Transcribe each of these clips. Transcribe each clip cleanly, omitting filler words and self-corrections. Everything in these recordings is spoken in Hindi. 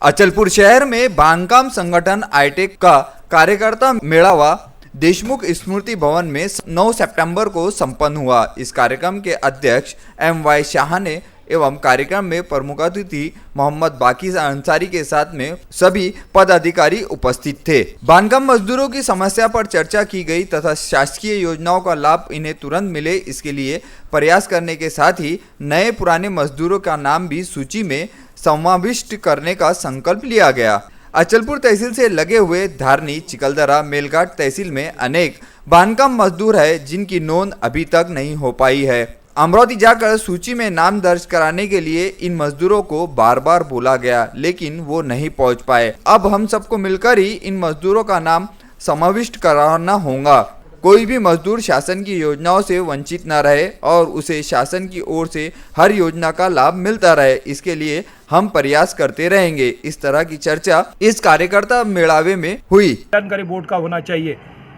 अचलपुर शहर में बांधकाम संगठन आईटेक का कार्यकर्ता मेळावा देशमुख स्मृति भवन में 9 सितंबर को संपन्न हुआ। इस कार्यक्रम के अध्यक्ष MY शाह ने एवं कार्यक्रम में प्रमुख अतिथि मोहम्मद बाकी अंसारी के साथ में सभी पदाधिकारी उपस्थित थे। बांधकाम मजदूरों की समस्या पर चर्चा की गई तथा शासकीय योजनाओं का लाभ इन्हें तुरंत मिले इसके लिए प्रयास करने के साथ ही नए पुराने मजदूरों का नाम भी सूची में समाविष्ट करने का संकल्प लिया गया। अचलपुर तहसील से लगे हुए धारनी, चिकलदरा, मेलघाट तहसील में अनेक बांधकाम मजदूर है जिनकी नोंद अभी तक नहीं हो पाई है। अमरावती जाकर सूची में नाम दर्ज कराने के लिए इन मजदूरों को बार बार बोला गया लेकिन वो नहीं पहुंच पाए। अब हम सबको मिलकर ही इन मजदूरों का नाम समाविष्ट कराना होगा। कोई भी मजदूर शासन की योजनाओं से वंचित न रहे और उसे शासन की ओर से हर योजना का लाभ मिलता रहे, इसके लिए हम प्रयास करते रहेंगे। इस तरह की चर्चा इस कार्यकर्ता मेळावे में हुई। जानकारी बोर्ड का होना चाहिए।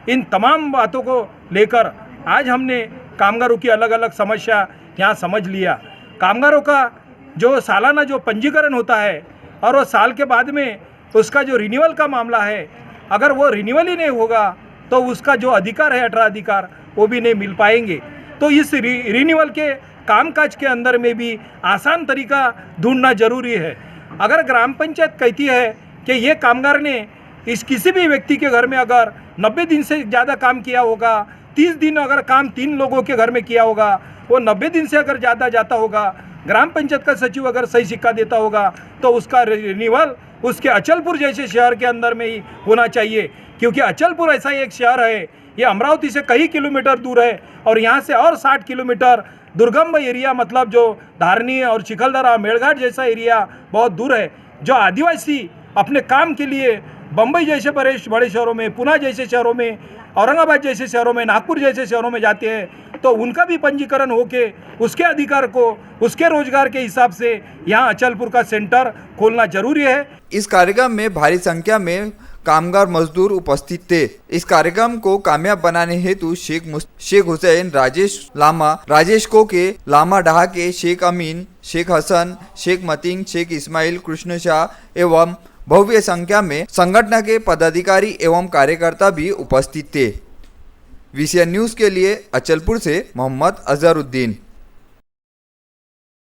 इन तमाम बातों को लेकर आज हमने कामगारों की अलग अलग समस्या यहाँ समझ लिया। कामगारों का जो सालाना जो पंजीकरण होता है और वो साल के बाद में उसका जो रिन्यूअल का मामला है, अगर वो रिन्यूअल ही नहीं होगा तो उसका जो अधिकार है 18 अधिकार वो भी नहीं मिल पाएंगे। तो इस रिन्यूअल के कामकाज के अंदर में भी आसान तरीका ढूंढना जरूरी है। अगर ग्राम पंचायत कहती है कि ये कामगार ने इस किसी भी व्यक्ति के घर में अगर 90 दिन से ज़्यादा काम किया होगा, 30 दिन अगर काम 3 लोगों के घर में किया होगा, वो 90 दिन से अगर ज़्यादा जाता होगा, ग्राम पंचायत का सचिव अगर सही सिक्का देता होगा तो उसका रिन्यूअल उसके अचलपुर जैसे शहर के अंदर में ही होना चाहिए। क्योंकि अचलपुर ऐसा एक शहर है, ये अमरावती से कई किलोमीटर दूर है और यहाँ से और 60 किलोमीटर दुर्गम एरिया, मतलब जो धारनी और चिखलदरा, मेलघाट जैसा एरिया बहुत दूर है। जो आदिवासी अपने काम के लिए बम्बई जैसे बड़े शहरों में, पुणे जैसे शहरों में, औरंगाबाद जैसे शहरों में, नागपुर जैसे शहरों में जाते हैं तो उनका भी पंजीकरण होके उसके अधिकार को उसके रोजगार के हिसाब से यहाँ अचलपुर का सेंटर खोलना जरूरी है। इस कार्यक्रम में भारी संख्या में कामगार मजदूर उपस्थित थे। इस कार्यक्रम को कामयाब बनाने हेतु शेख हुसैन, राजेश लामा, राजेश कोके, लामा डहा के शेख अमीन, शेख हसन, शेख मतीन, शेख इस्माइल, कृष्ण शाह एवं भव्य संख्या में संगठन के पदाधिकारी एवं कार्यकर्ता भी उपस्थित थे। VCN न्यूज़ के लिए अचलपुर से मोहम्मद अजहरुद्दीन।